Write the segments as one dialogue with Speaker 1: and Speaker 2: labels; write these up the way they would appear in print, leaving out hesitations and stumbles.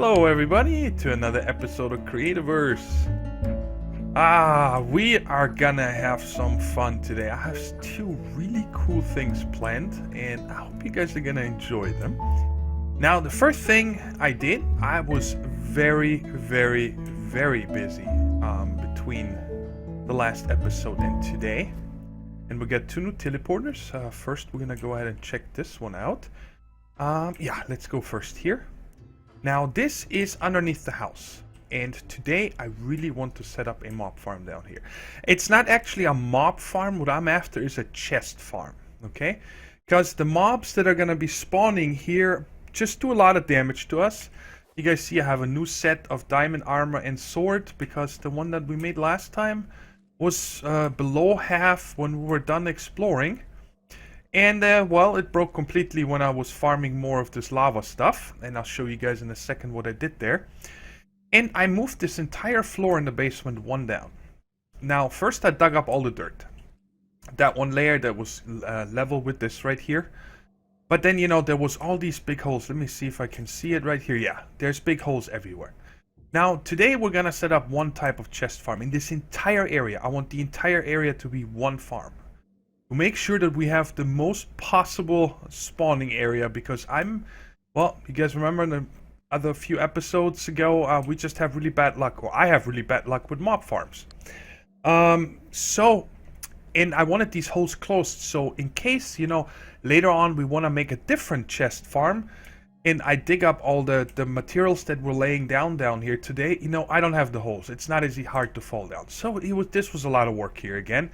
Speaker 1: Hello everybody to another episode of Creativerse. We are gonna have some fun today. I have two really cool things planned and I hope you guys are gonna enjoy them. Now the first thing I did, I was very busy between the last episode and today. And we got two new teleporters. First we're gonna go ahead and check this one out. Let's go first here. Now this is underneath the house, and today I really want to set up a mob farm down here. It's not actually a mob farm, what I'm after is a chest farm, okay? Because the mobs that are going to be spawning here just do a lot of damage to us. You guys see I have a new set of diamond armor and sword, because the one that we made last time was below half when we were done exploring. And, well, it broke completely when I was farming more of this lava stuff. And I'll show you guys in a second what I did there. And I moved this entire floor in the basement one down. Now, first I dug up all the dirt. That one layer that was level with this right here. But then, you know, there was all these big holes. Let me see if I can see it right here. Yeah, there's big holes everywhere. Now, today we're going to set up one type of chest farm. In this entire area, I want the entire area to be one farm. To make sure that we have the most possible spawning area, because well, you guys remember in the other few episodes ago, we just have really bad luck, or I have really bad luck with mob farms. And I wanted these holes closed, so in case, you know, later on we want to make a different chest farm, and I dig up all the materials that we're laying down here today, you know, I don't have the holes. It's not easy hard to fall down. So this was a lot of work here again.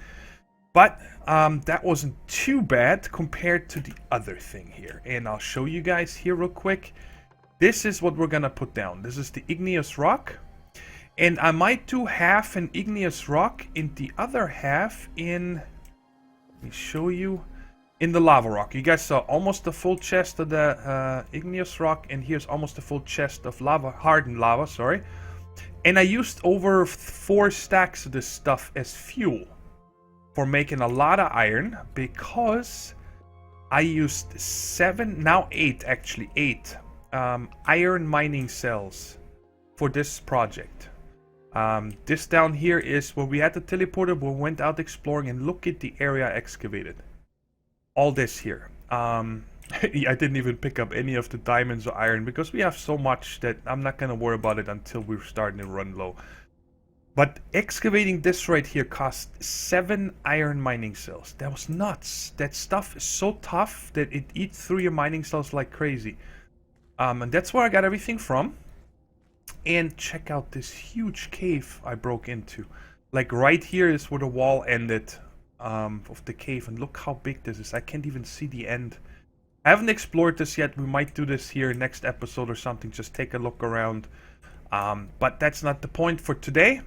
Speaker 1: But that wasn't too bad compared to the other thing here. And I'll show you guys here real quick. This is what we're going to put down. This is the igneous rock. And I might do half an igneous rock and the other half in... Let me show you. In the lava rock. You guys saw almost the full chest of the igneous rock. And here's almost the full chest of lava, hardened lava, sorry. And I used over 4 stacks of this stuff as fuel. For making a lot of iron, because I used 7, now 8 actually, 8 iron mining cells for this project. This down here is where we had the teleporter, we went out exploring, and look at the area excavated. All this here. I didn't even pick up any of the diamonds or iron because we have so much that I'm not going to worry about it until we're starting to run low. But excavating this right here cost 7 iron mining cells. That was nuts. That stuff is so tough that it eats through your mining cells like crazy. And that's where I got everything from. And check out this huge cave I broke into. Like right here is where the wall ended of the cave. And look how big this is. I can't even see the end. I haven't explored this yet. We might do this here next episode or something. Just take a look around. But that's not the point for today.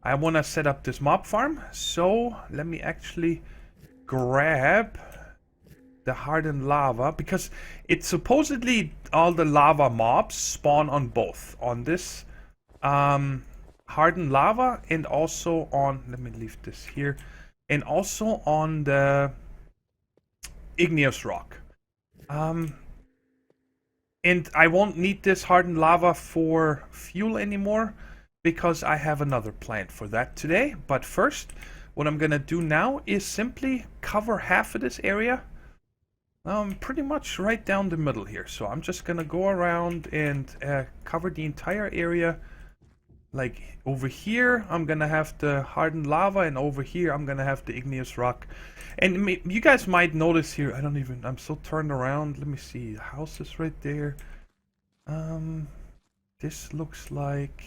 Speaker 1: I want to set up this mob farm, so let me actually grab the hardened lava, because it's supposedly all the lava mobs spawn on both, on this hardened lava and also on, let me leave this here, and also on the igneous rock. And I won't need this hardened lava for fuel anymore, because I have another plan for that today. But first, what I'm going to do now is simply cover half of this area. Pretty much right down the middle here. So I'm just going to go around and cover the entire area. Like over here, I'm going to have the hardened lava, and over here, I'm going to have the igneous rock. And you guys might notice here, I'm so turned around. Let me see, the house is right there. This looks like...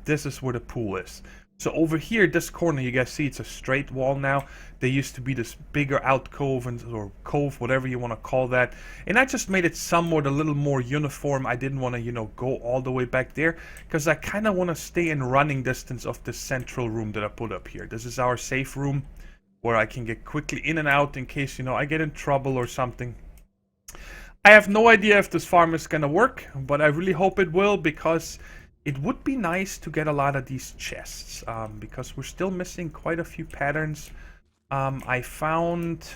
Speaker 1: this is where the pool is. So over here, this corner, you guys see it's a straight wall now. There used to be this bigger alcove or cove, whatever you want to call that. And I just made it somewhat a little more uniform. I didn't want to, you know, go all the way back there, because I kind of want to stay in running distance of the central room that I put up here. This is our safe room where I can get quickly in and out in case, you know, I get in trouble or something. I have no idea if this farm is going to work, but I really hope it will, because it would be nice to get a lot of these chests, because we're still missing quite a few patterns. I found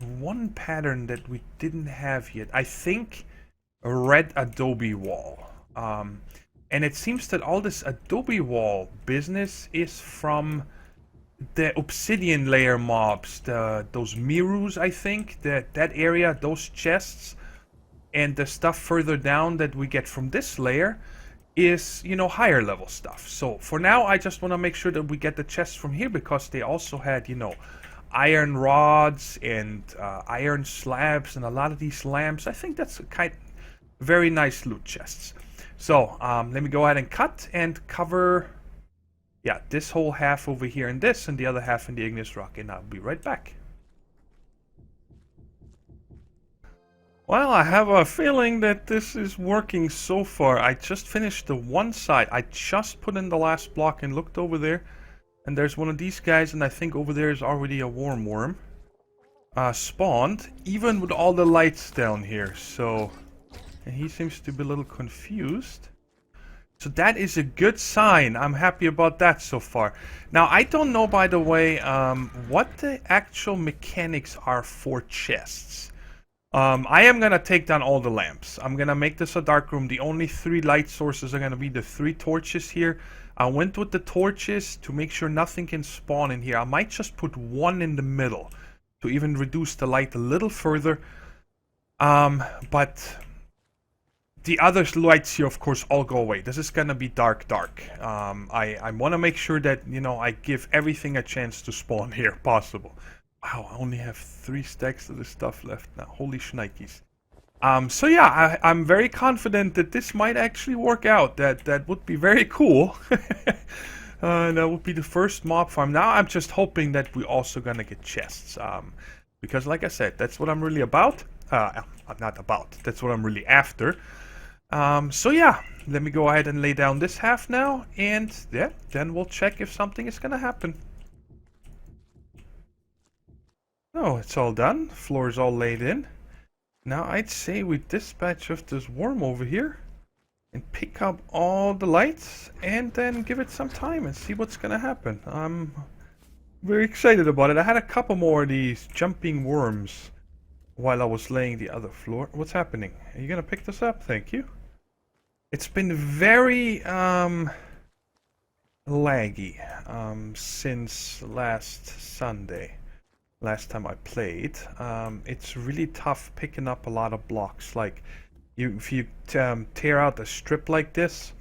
Speaker 1: one pattern that we didn't have yet. I think a red adobe wall. And it seems that all this adobe wall business is from the obsidian layer mobs, those mirus, I think, that area, those chests, and the stuff further down that we get from this layer is, you know, higher level stuff. So for now, I just want to make sure that we get the chests from here, because they also had, you know, iron rods and iron slabs and a lot of these lamps. I think that's very nice loot chests. So let me go ahead and cut and cover, yeah, this whole half over here in this, and the other half in the igneous rock, and I'll be right back. Well, I have a feeling that this is working so far. I just finished the one side. I just put in the last block and looked over there, and there's one of these guys, and I think over there is already a worm spawned, even with all the lights down here. So, and he seems to be a little confused. So that is a good sign. I'm happy about that so far. Now, I don't know, by the way, what the actual mechanics are for chests. I am going to take down all the lamps. I'm going to make this a dark room. The only 3 light sources are going to be the 3 torches here. I went with the torches to make sure nothing can spawn in here. I might just put 1 in the middle to even reduce the light a little further. But the other lights here, of course, all go away. This is going to be dark. I want to make sure that, you know, I give everything a chance to spawn here possible. Wow, I only have 3 stacks of this stuff left now. Holy shnikes. So yeah, I'm very confident that this might actually work out. That would be very cool. That would be the first mob farm. Now I'm just hoping that we're also gonna get chests. Because like I said, that's what I'm really about. Not about. That's what I'm really after. So yeah, let me go ahead and lay down this half now. And yeah, then we'll check if something is gonna happen. Oh, it's all done. Floor is all laid in. Now I'd say we dispatch of this worm over here and pick up all the lights and then give it some time and see what's gonna happen. I'm very excited about it. I had a couple more of these jumping worms while I was laying the other floor. What's happening? Are you gonna pick this up? Thank you. It's been very laggy since last Sunday. Last time I played. It's really tough picking up a lot of blocks. Like, if you tear out a strip like this,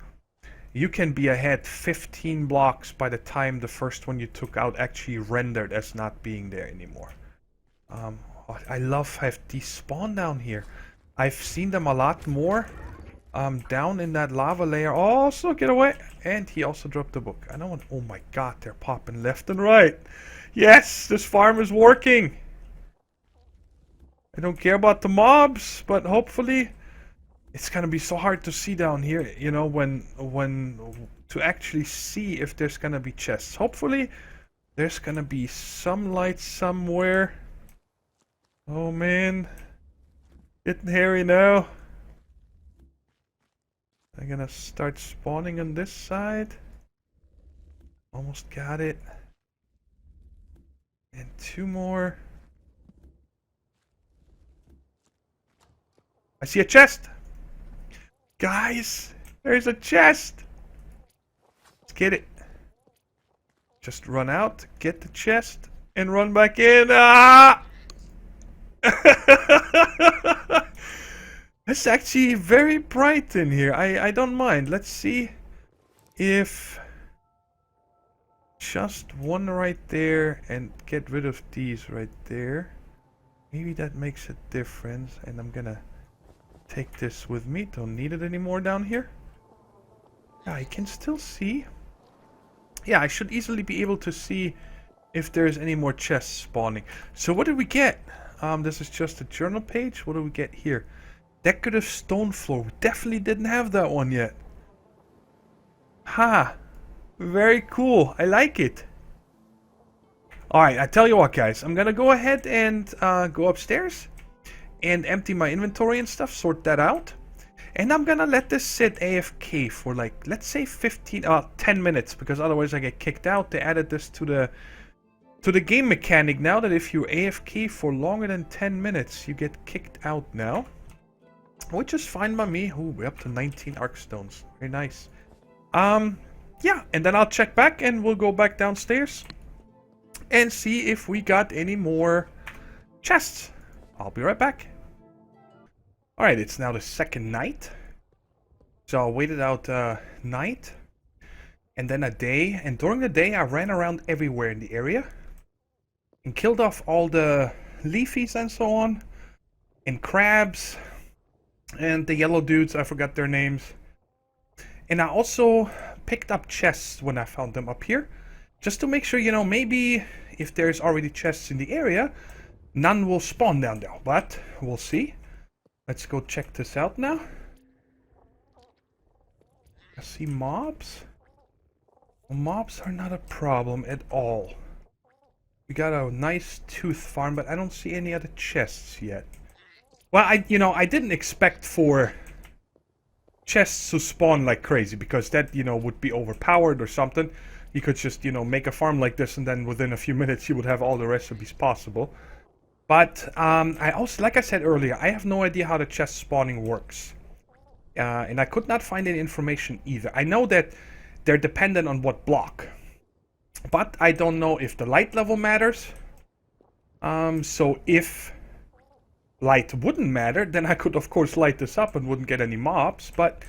Speaker 1: you can be ahead 15 blocks by the time the first one you took out actually rendered as not being there anymore. I love how these spawn down here. I've seen them a lot more down in that lava layer. Also, get away! And he also dropped the book. I don't want. Oh my god, they're popping left and right. Yes, this farm is working. I don't care about the mobs, but hopefully it's gonna be so hard to see down here, you know, when to actually see if there's gonna be chests. Hopefully there's gonna be some light somewhere. Oh man, getting hairy now. I'm gonna start spawning on this side. Almost got it. And 2 more. I see a chest! Guys, there's a chest! Let's get it. Just run out, get the chest, and run back in. Ah! It's actually very bright in here. I don't mind. Let's see if just 1 right there and get rid of these right there. Maybe that makes a difference. And I'm gonna take this with me. Don't need it anymore down here. Yeah, I can still see. Yeah, I should easily be able to see if there's any more chests spawning. So what did we get? This is just a journal page. What do we get here? Decorative stone floor. We definitely didn't have that one yet. Ha! Very cool. I like it. Alright, I tell you what, guys. I'm gonna go ahead and go upstairs and empty my inventory and stuff, sort that out. And I'm gonna let this sit AFK for like, let's say 10 minutes, because otherwise I get kicked out. They added this to to the game mechanic now that if you AFK for longer than 10 minutes, you get kicked out now. Which is fine by me. Ooh, we're up to 19 arc stones. Very nice. Yeah, and then I'll check back and we'll go back downstairs and see if we got any more chests. I'll be right back. Alright, it's now the second night. So I waited out night and then a day. And during the day I ran around everywhere in the area and killed off all the leafies and so on. And crabs. And the yellow dudes, I forgot their names. And I also picked up chests when I found them up here. Just to make sure, you know, maybe if there's already chests in the area, none will spawn down there. But we'll see. Let's go check this out now. I see mobs. Well, mobs are not a problem at all. We got a nice tooth farm, but I don't see any other chests yet. Well, I didn't expect for chests to spawn like crazy, because that, would be overpowered or something. You could just, make a farm like this and then within a few minutes you would have all the recipes possible. But I also, like I said earlier, I have no idea how the chest spawning works. And I could not find any information either. I know that they're dependent on what block. But I don't know if the light level matters. So if light wouldn't matter, then I could of course light this up and wouldn't get any mobs. But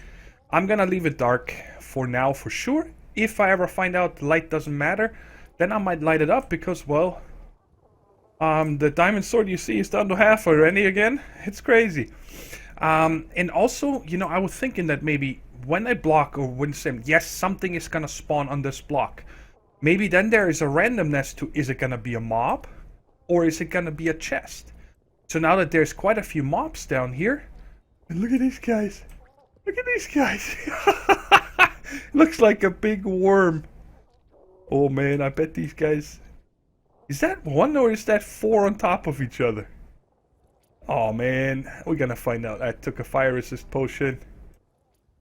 Speaker 1: I'm gonna leave it dark for now for sure. If I ever find out light doesn't matter, then I might light it up because, well, the diamond sword you see is down to half already again. It's crazy. And also, I was thinking that maybe when I block or when yes, something is gonna spawn on this block. Maybe then there is a randomness to, is it gonna be a mob or is it gonna be a chest? So now that there's quite a few mobs down here, and look at these guys. Look at these guys. Looks like a big worm. Oh man, I bet these guys... Is that one or is that four on top of each other? Oh man, we're gonna find out. I took a fire resist potion.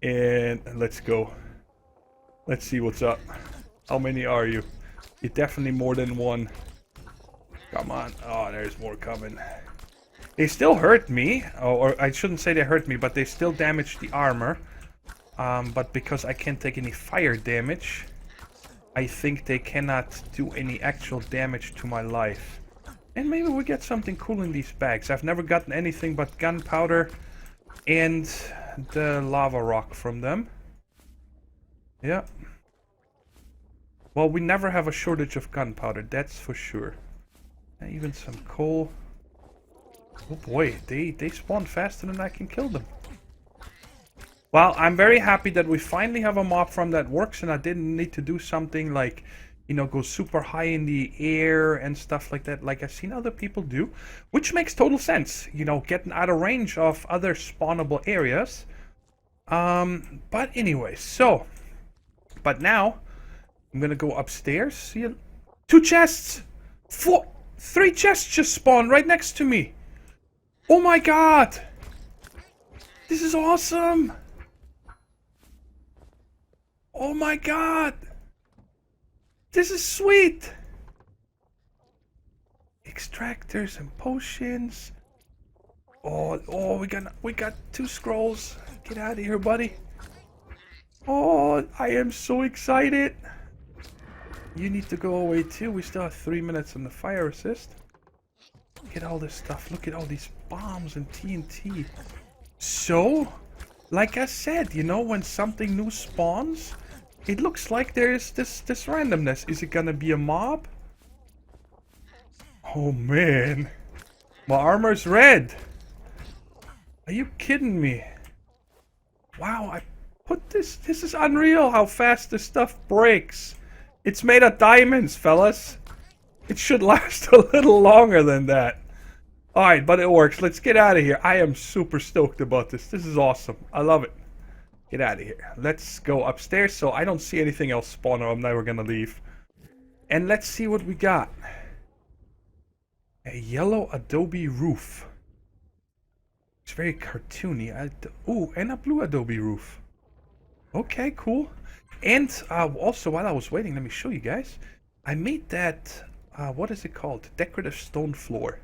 Speaker 1: And let's go. Let's see what's up. How many are you? You're definitely more than one. Come on. Oh, there's more coming. They still hurt me. Oh, or I shouldn't say they hurt me, but they still damage the armor. But because I can't take any fire damage, I think they cannot do any actual damage to my life. And maybe we get something cool in these bags. I've never gotten anything but gunpowder and the lava rock from them. Yeah. Well, we never have a shortage of gunpowder, that's for sure. And even some coal. Oh boy, they spawn faster than I can kill them. Well, I'm very happy that we finally have a mob farm that works and I didn't need to do something like, go super high in the air and stuff like that, like I've seen other people do. Which makes total sense, getting out of range of other spawnable areas. But anyway, so. But now, I'm gonna go upstairs. See, 2 chests! 3 chests just spawned right next to me! Oh my god! This is awesome! Oh my god! This is sweet! Extractors and potions. Oh, we got 2 scrolls. Get out of here, buddy. Oh, I am so excited. You need to go away too. We still have 3 minutes on the fire assist. Look at all this stuff. Look at all these bombs and TNT. So, like I said, when something new spawns, it looks like there is this randomness. Is it gonna be a mob? Oh man. My armor's red. Are you kidding me? Wow, I put this... This is unreal how fast this stuff breaks. It's made of diamonds, fellas. It should last a little longer than that. Alright, but it works. Let's get out of here. I am super stoked about this. This is awesome. I love it. Get out of here. Let's go upstairs so I don't see anything else spawn or I'm never gonna leave. And let's see what we got. A yellow adobe roof. It's very cartoony. Ooh, and a blue adobe roof. Okay, cool. And also, while I was waiting, let me show you guys. I made that what is it called? Decorative stone floor.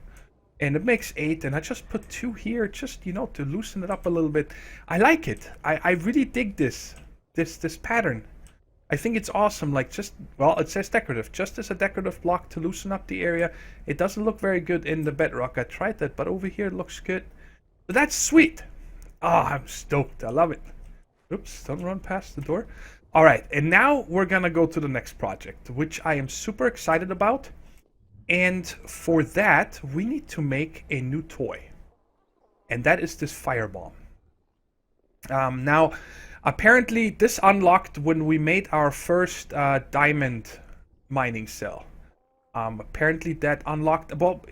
Speaker 1: And it makes 8, and I just put 2 here, just, you know, to loosen it up a little bit. I like it. I really dig this pattern. I think it's awesome. Like, just, well, it says decorative, just as a decorative block to loosen up the area. It doesn't look very good in the bedrock. I tried that, but over here it looks good. So that's sweet. Oh, I'm stoked. I love it. Oops, don't run past the door. All right, and now we're gonna go to the next project, which I am super excited about. And for that, we need to make a new toy. And that is this firebomb. Now, apparently this unlocked when we made our first diamond mining cell. Apparently that unlocked, well,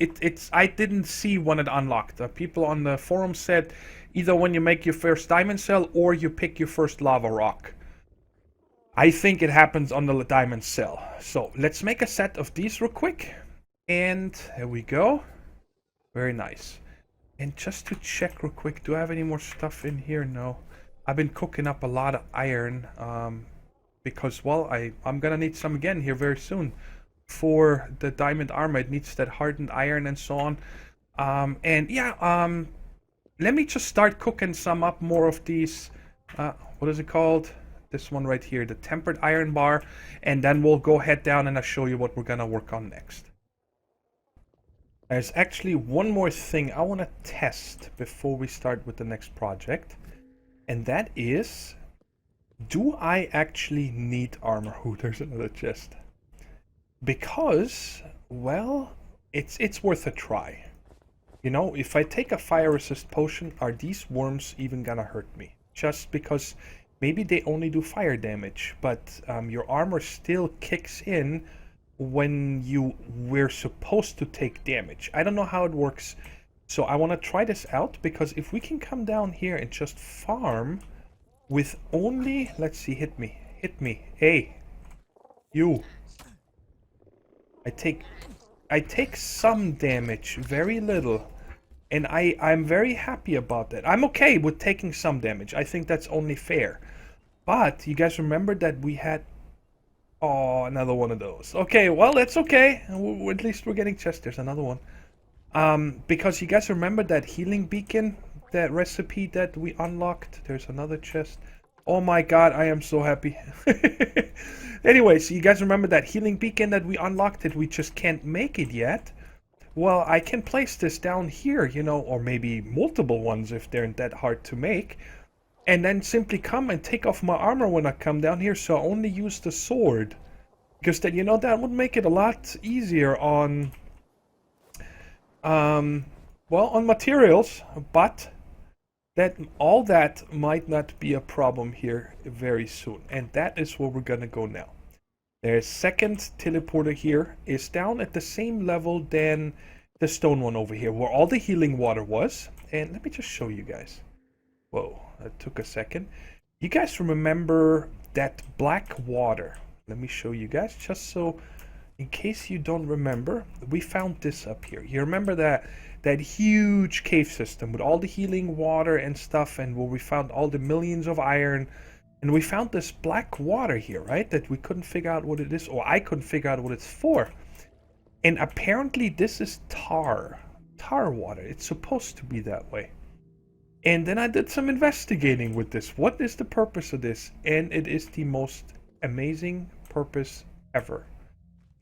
Speaker 1: I didn't see when it unlocked. People on the forum said either when you make your first diamond cell or you pick your first lava rock. I think it happens on the diamond cell. So let's make a set of these real quick. And here we go. Very nice. And just to check real quick, do I have any more stuff in here? No. I've been cooking up a lot of iron because, well, I'm gonna need some again here very soon for the diamond armor. It needs that hardened iron and so on. And yeah, let me just start cooking some up more of these. What is it called? This one right here, the tempered iron bar. And then we'll go head down and I'll show you what we're gonna work on next. There's actually one more thing I want to test before we start with the next project. And that is, do I actually need armor? Oh, there's another chest. Because, well, it's worth a try. You know, if I take a fire resist potion, are these worms even gonna hurt me? Just because maybe they only do fire damage, but your armor still kicks in when we're supposed to take damage. I don't know how it works, so I want to try this out, because if we can come down here and just farm with only, let's see, hit me, hey, you. I take some damage, very little, and I'm very happy about that. I'm okay with taking some damage. I think that's only fair. But you guys remember that we had, oh, another one of those. Okay, well, that's okay. At least we're getting chests. There's another one. Because you guys remember that healing beacon, that recipe that we unlocked? There's another chest. Oh my god, I am so happy. Anyway, so you guys remember that healing beacon that we unlocked, that we just can't make it yet? Well, I can place this down here, you know, or maybe multiple ones if they're that hard to make. And then simply come and take off my armor when I come down here, so I only use the sword. Because then, you know, that would make it a lot easier on, well, on materials, but all that might not be a problem here very soon. And that is where we're gonna go now. Their second teleporter here is down at the same level than the stone one over here, where all the healing water was. And let me just show you guys. Whoa, that took a second. You guys remember that black water? Let me show you guys, just so, in case you don't remember, we found this up here. You remember that huge cave system with all the healing water and stuff, and where we found all the millions of iron, and we found this black water here, right? That we couldn't figure out what it is, or I couldn't figure out what it's for. And apparently this is tar water. It's supposed to be that way. And then I did some investigating with this. What is the purpose of this? And it is the most amazing purpose ever.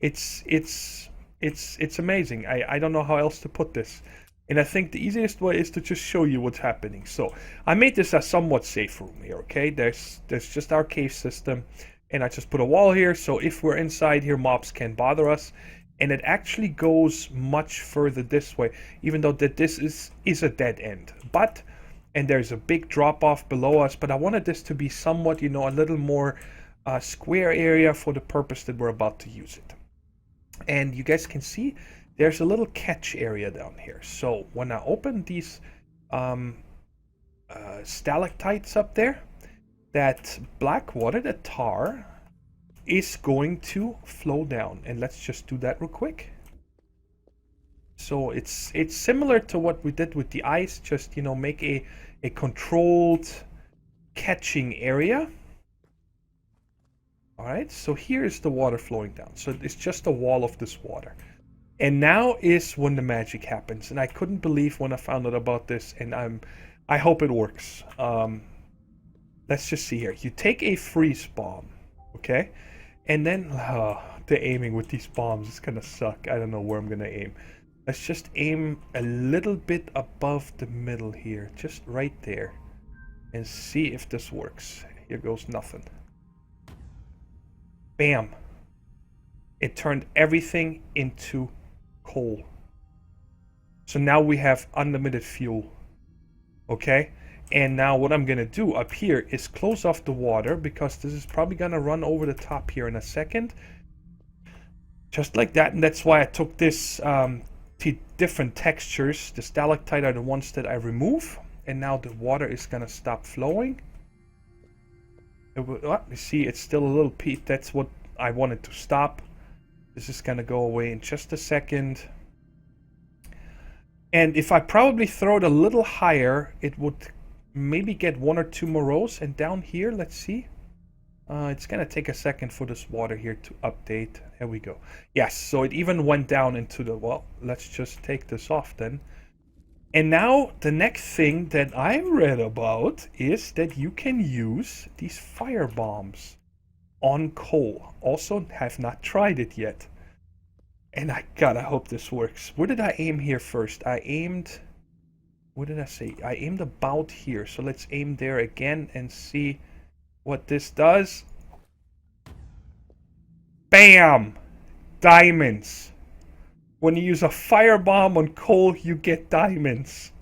Speaker 1: It's amazing. I don't know how else to put this. And I think the easiest way is to just show you what's happening. So I made this a somewhat safe room here, okay? There's just our cave system. And I just put a wall here, so if we're inside here, mobs can't bother us. And it actually goes much further this way, even though that this is a dead end. And there's a big drop off below us, but I wanted this to be somewhat, you know, a little more square area for the purpose that we're about to use it. And you guys can see there's a little catch area down here. So when I open these stalactites up there, that black water, that tar, is going to flow down. And let's just do that real quick. So it's similar to what we did with the ice, just, you know, make a controlled catching area. All Alright, so here is the water flowing down. So it's just a wall of this water. And now is when the magic happens. And I couldn't believe when I found out about this, and I hope it works. Let's just see here. You take a freeze bomb, okay? And then, the aiming with these bombs is gonna suck. I don't know where I'm gonna aim. Let's just aim a little bit above the middle here. Just right there. And see if this works. Here goes nothing. Bam. It turned everything into coal. So now we have unlimited fuel. Okay? And now what I'm going to do up here is close off the water, because this is probably going to run over the top here in a second. Just like that. And that's why I took this different textures. The stalactite are the ones that I remove. And now the water is going to stop flowing. You see, it's still a little peat. That's what I wanted to stop. This is going to go away in just a second. And if I probably throw it a little higher, it would maybe get 1 or 2 more rows. And down here, let's see. It's going to take a second for this water here to update. There we go. Yes, so it even went down into the... Well, let's just take this off then. And now the next thing that I read about is that you can use these fire bombs on coal. Also, have not tried it yet. And I hope this works. Where did I aim here first? I aimed... What did I say? I aimed about here. So let's aim there again and see what this does. Bam! Diamonds. When you use a firebomb on coal, you get diamonds.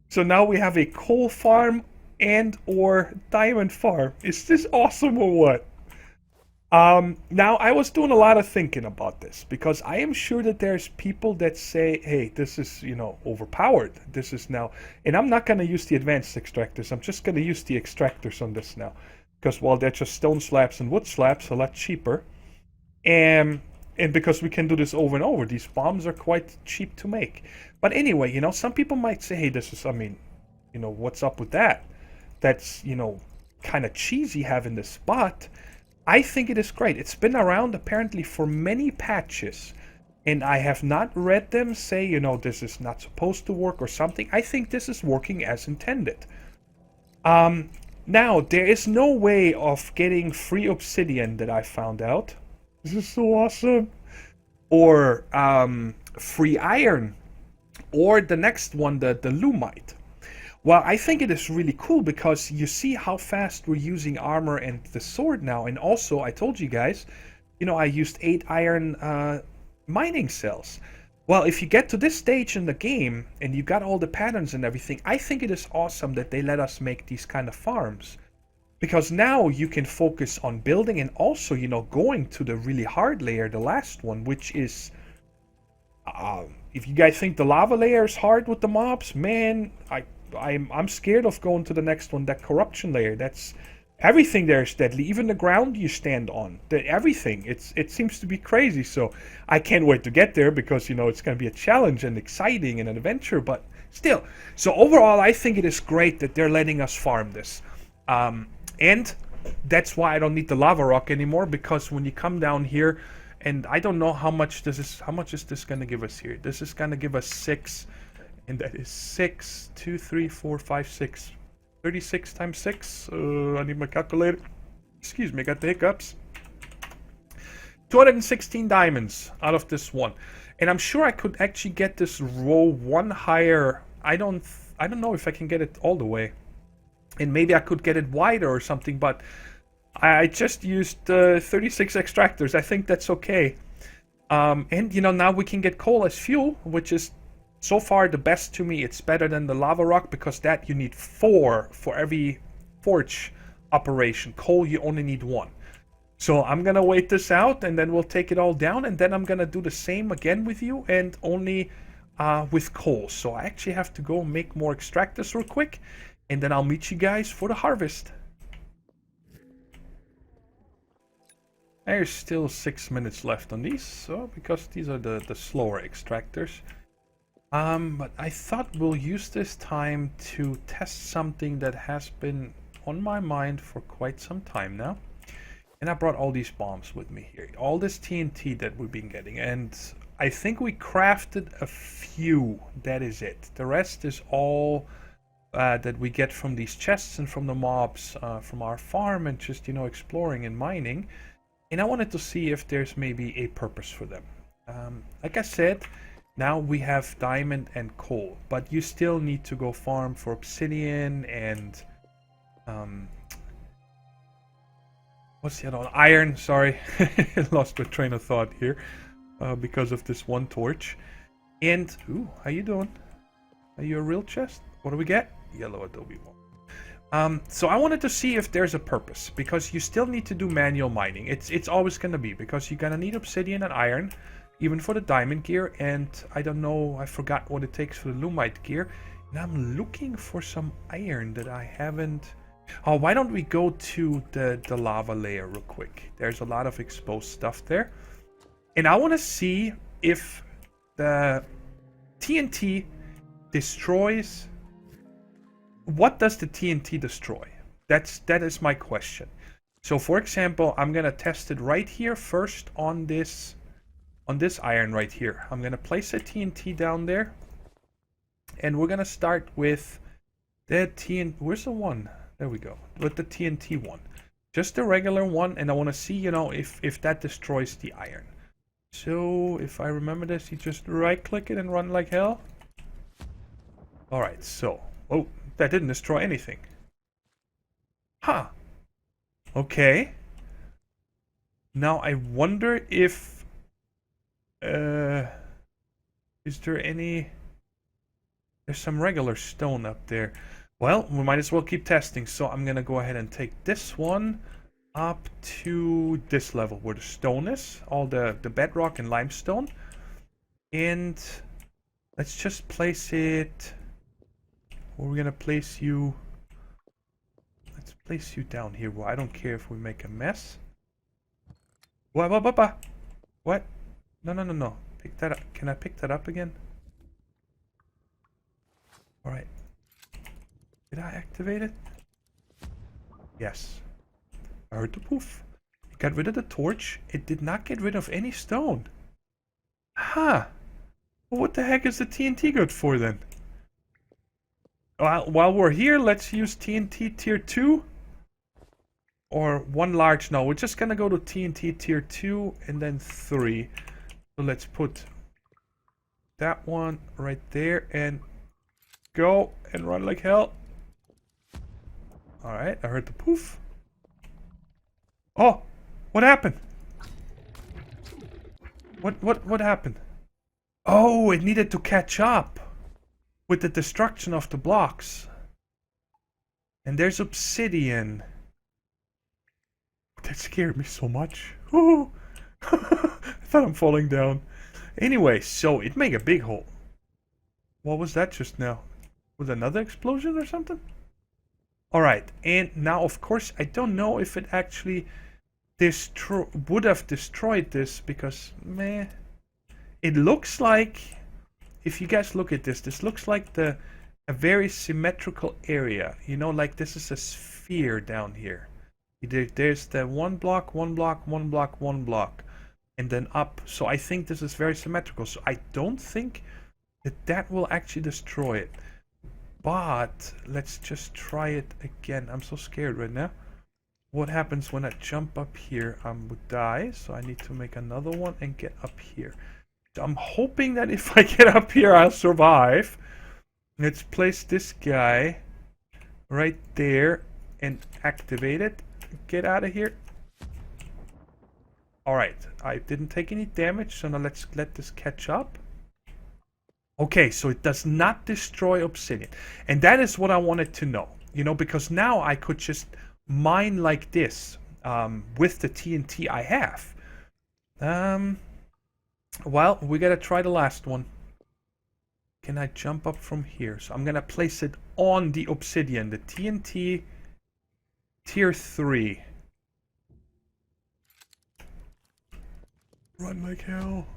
Speaker 1: So now we have a coal farm and or diamond farm. Is this awesome or what? Now, I was doing a lot of thinking about this, because I am sure that there's people that say, hey, this is, you know, overpowered. This is now... And I'm not going to use the advanced extractors. I'm just going to use the extractors on this now. Because, well, they're just stone slabs and wood slabs, a lot cheaper. And because we can do this over and over, these bombs are quite cheap to make. But anyway, you know, some people might say, hey, this is, I mean, you know, what's up with that? That's, you know, kind of cheesy having this, but I think it is great. It's been around apparently for many patches, and I have not read them say, you know, this is not supposed to work or something. I think this is working as intended. Now, there is no way of getting free obsidian that I found out. This is so awesome. Or free iron. Or the next one, the lumite. Well, I think it is really cool because you see how fast we're using armor and the sword now. And also, I told you guys, you know, I used 8 iron mining cells. Well, if you get to this stage in the game and you got all the patterns and everything, I think it is awesome that they let us make these kind of farms. Because now you can focus on building and also, you know, going to the really hard layer, the last one, which is... if you guys think the lava layer is hard with the mobs, man, I'm scared of going to the next one, that corruption layer. That's... Everything there is deadly, even the ground you stand on. Everything. It seems to be crazy, so I can't wait to get there because, you know, it's going to be a challenge and exciting and an adventure, but still. So overall, I think it is great that they're letting us farm this. And that's why I don't need the lava rock anymore, because when you come down here, and I don't know how much this is, how much is this going to give us here? This is going to give us 6, and that is 6, 2, 3, 4, 5, 6. 36 times 6. I need my calculator. Excuse me, I got the hiccups. 216 diamonds out of this one. And I'm sure I could actually get this row one higher. I don't know if I can get it all the way. And maybe I could get it wider or something, but I just used 36 extractors. I think that's okay. And, you know, now we can get coal as fuel, which is so far the best to me. It's better than the lava rock because that you need 4 for every forge operation. Coal you only need 1. So I'm gonna wait this out and then we'll take it all down, and then I'm gonna do the same again with you and only with coal. So I actually have to go make more extractors real quick, and then I'll meet you guys for the harvest. There's still 6 minutes left on these, so because these are the slower extractors. But I thought we'll use this time to test something that has been on my mind for quite some time now. And I brought all these bombs with me here. All this TNT that we've been getting. And I think we crafted a few. That is it. The rest is all that we get from these chests and from the mobs from our farm and just, you know, exploring and mining. And I wanted to see if there's maybe a purpose for them. Like I said, now we have diamond and coal. But you still need to go farm for obsidian and... what's the other one? Iron, sorry. Lost my train of thought here because of this one torch. And, ooh, how you doing? Are you a real chest? What do we get? Yellow adobe one. So I wanted to see if there's a purpose, because you still need to do manual mining. It's always going to be, because you're going to need obsidian and iron, even for the diamond gear. And I don't know, I forgot what it takes for the lumite gear. And I'm looking for some iron that I haven't... Oh, why don't we go to the lava layer real quick? There's a lot of exposed stuff there. And I want to see if the TNT destroys... What does the TNT destroy? That is my question. So, for example, I'm going to test it right here first on this iron right here. I'm going to place a TNT down there. And we're going to start with the TNT... Where's the one? There we go. With the TNT one. Just the regular one. And I want to see, you know, if that destroys the iron. So, if I remember this, you just right-click it and run like hell. Alright, so... Oh, that didn't destroy anything. Huh. Okay. Now, I wonder if... is there any... There's some regular stone up there. Well, we might as well keep testing. So I'm going to go ahead and take this one up to this level where the stone is. All the bedrock and limestone. And let's just place it... Where we're going to place you... Let's place you down here. Well, I don't care if we make a mess. What? No. Pick that up. Can I pick that up again? Alright. Did I activate it? Yes. I heard the poof. It got rid of the torch. It did not get rid of any stone. Huh. Well, what the heck is the TNT good for then? While we're here, let's use TNT tier 2. Or one large. No, we're just gonna go to TNT tier 2 and then 3. So let's put that one right there and go and run like hell. Alright, I heard the poof. Oh! What happened? What happened? Oh, it needed to catch up with the destruction of the blocks. And there's obsidian. That scared me so much. Ooh. I thought I'm falling down. Anyway, so it made a big hole. What was that just now? Was another explosion or something? Alright, and now of course I don't know if it actually would have destroyed this, because meh. It looks like, if you guys look at this, this looks like a very symmetrical area. You know, like this is a sphere down here. There's the one block, and then up. So I think this is very symmetrical. So I don't think that will actually destroy it. But let's just try it again. I'm so scared right now. What happens when I jump up here? I would die. So I need to make another one and get up here. So I'm hoping that if I get up here, I'll survive. Let's place this guy right there and activate it. Get out of here. Alright, I didn't take any damage, so now let's let this catch up. Okay, so it does not destroy obsidian. And that is what I wanted to know. You know, because now I could just mine like this with the TNT I have. Well, we gotta try the last one. Can I jump up from here? So I'm gonna place it on the obsidian, the TNT tier 3. Run like hell.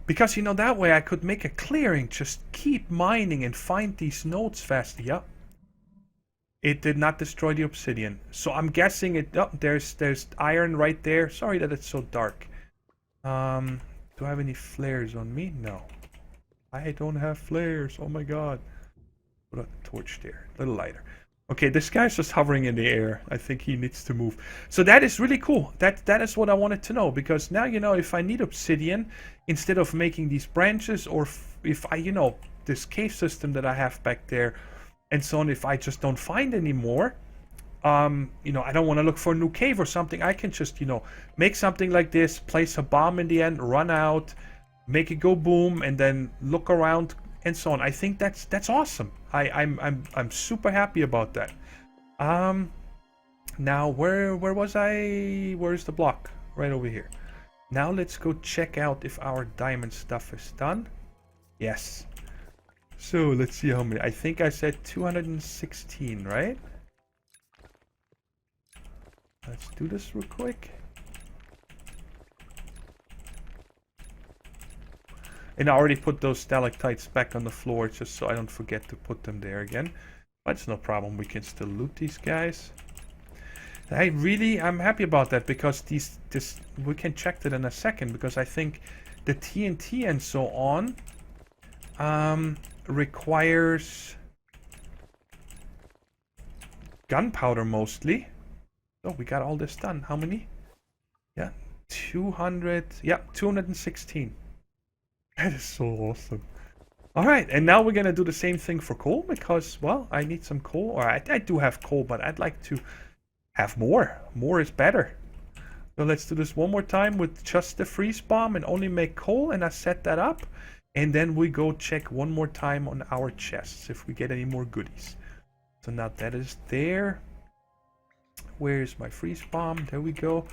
Speaker 1: Because, you know, that way I could make a clearing, just keep mining and find these nodes fast. Yep. It did not destroy the obsidian. So I'm guessing it... Oh, there's iron right there. Sorry that it's so dark. Do I have any flares on me? No. I don't have flares. Oh my god. Put a torch there. A little lighter. Okay, this guy's just hovering in the air. I think he needs to move. So that is really cool. That is what I wanted to know. Because now, you know, if I need obsidian, instead of making these branches, or if I, you know, this cave system that I have back there, and so on, if I just don't find any more, you know, I don't want to look for a new cave or something. I can just, you know, make something like this, place a bomb in the end, run out, make it go boom, and then look around, and so on. I think that's awesome. I'm super happy about that. Now where was I? Where's the block? Right over here. Now let's go check out if our diamond stuff is done. Yes. So let's see how many. I think I said 216, right? Let's do this real quick. And I already put those stalactites back on the floor just so I don't forget to put them there again. But it's no problem. We can still loot these guys. I'm happy about that, because we can check that in a second, because I think the TNT and so on requires gunpowder mostly. Oh, we got all this done. How many? Yeah, 200. Yeah, 216. That is so awesome. Alright, and now we're gonna do the same thing for coal, because, well, I need some coal. Or I do have coal, but I'd like to have more. More is better. So let's do this one more time with just the freeze bomb and only make coal, and I set that up. And then we go check one more time on our chests if we get any more goodies. So now that is there. Where's my freeze bomb? There we go.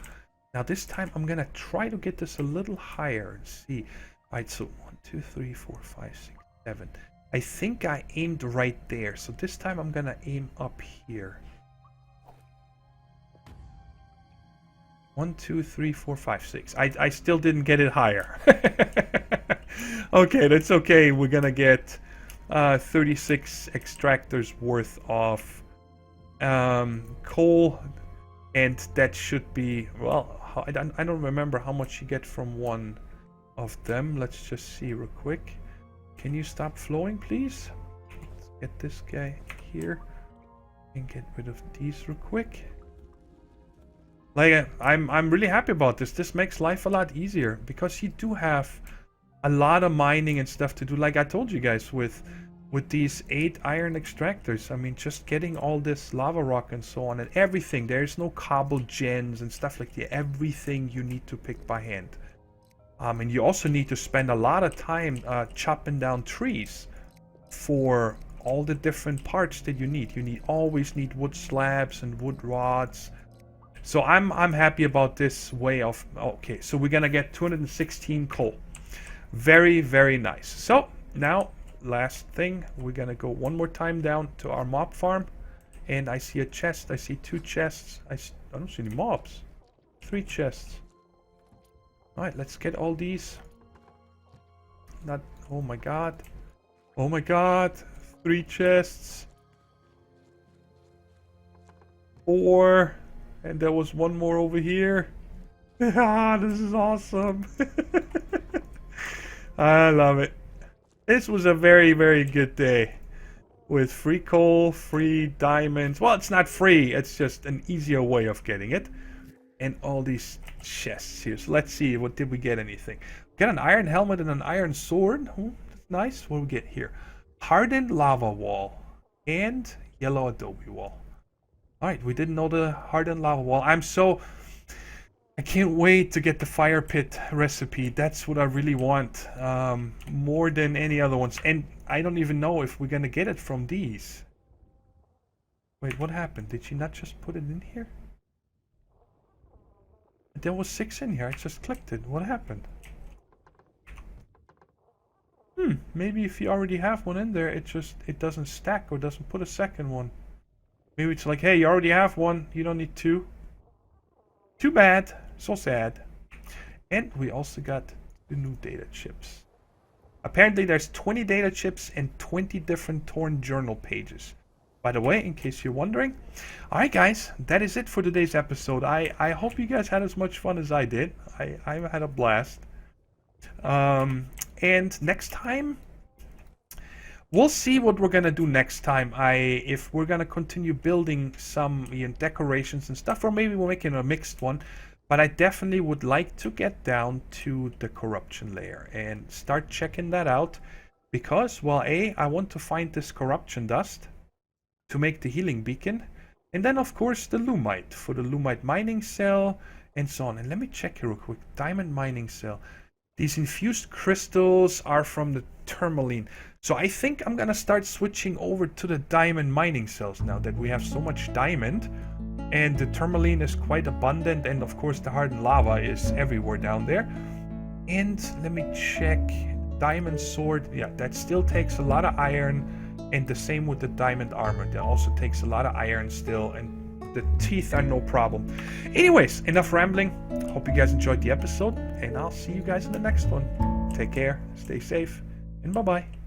Speaker 1: Now this time I'm gonna try to get this a little higher and see. Alright, so 1, 2, 3, 4, 5, 6, 7. I think I aimed right there. So this time I'm gonna aim up here. 1, 2, 3, 4, 5, 6. I still didn't get it higher. Okay, that's okay. We're gonna get 36 extractors worth of coal, and that should be, well, I don't remember how much you get from one of them. Let's just see real quick. Can you stop flowing, please? Let's get this guy here and get rid of these real quick. Like, I'm really happy about this. This makes life a lot easier, because you do have a lot of mining and stuff to do. Like I told you guys, with these 8 iron extractors, I mean, just getting all this lava rock and so on and everything. There's no cobble gens and stuff like that. Everything you need to pick by hand. And you also need to spend a lot of time chopping down trees for all the different parts that you need. You always need wood slabs and wood rods. So I'm happy about this way of... Okay, so we're gonna get 216 coal. Very, very nice. So now, last thing, we're gonna go one more time down to our mob farm. And I see a chest. I see 2 chests. I don't see any mobs. 3 chests. Alright, let's get all these. Not... Oh my god. Oh my god. 3 chests. 4. And there was one more over here. Ah, this is awesome. I love it. This was a very, very good day. With free coal, free diamonds. Well, it's not free. It's just an easier way of getting it. And all these chests here. So let's see. What did we get? Anything? We got an iron helmet and an iron sword. Oh, that's nice. What do we get here? Hardened lava wall. And yellow adobe wall. Alright, we didn't know the hardened lava wall. I can't wait to get the fire pit recipe. That's what I really want. More than any other ones. And I don't even know if we're gonna get it from these. Wait, what happened? Did she not just put it in here? There was 6 in here. I just clicked it. What happened? Maybe if you already have one in there, it doesn't stack or doesn't put a second one. Maybe it's like, hey, you already have one. You don't need 2. Too bad. So sad. And we also got the new data chips. Apparently there's 20 data chips and 20 different torn journal pages. by the way, in case you're wondering. Alright guys, that is it for today's episode. I hope you guys had as much fun as I did. I had a blast. And next time, we'll see what we're gonna do next time. If we're gonna continue building some decorations and stuff, or maybe we're making a mixed one. But I definitely would like to get down to the corruption layer and start checking that out. Because, well, I want to find this corruption dust to make the healing beacon. And then, of course, the Lumite for the Lumite mining cell and so on. And let me check here real quick. Diamond mining cell. These infused crystals are from the tourmaline. So I think I'm going to start switching over to the diamond mining cells now that we have so much diamond. And the tourmaline is quite abundant. And, of course, the hardened lava is everywhere down there. And let me check. Diamond sword, yeah, that still takes a lot of iron, and the same with the diamond armor. That also takes a lot of iron still, and the teeth are no problem. Anyways, enough rambling. Hope you guys enjoyed the episode, and I'll see you guys in the next one. Take care, stay safe, and bye-bye.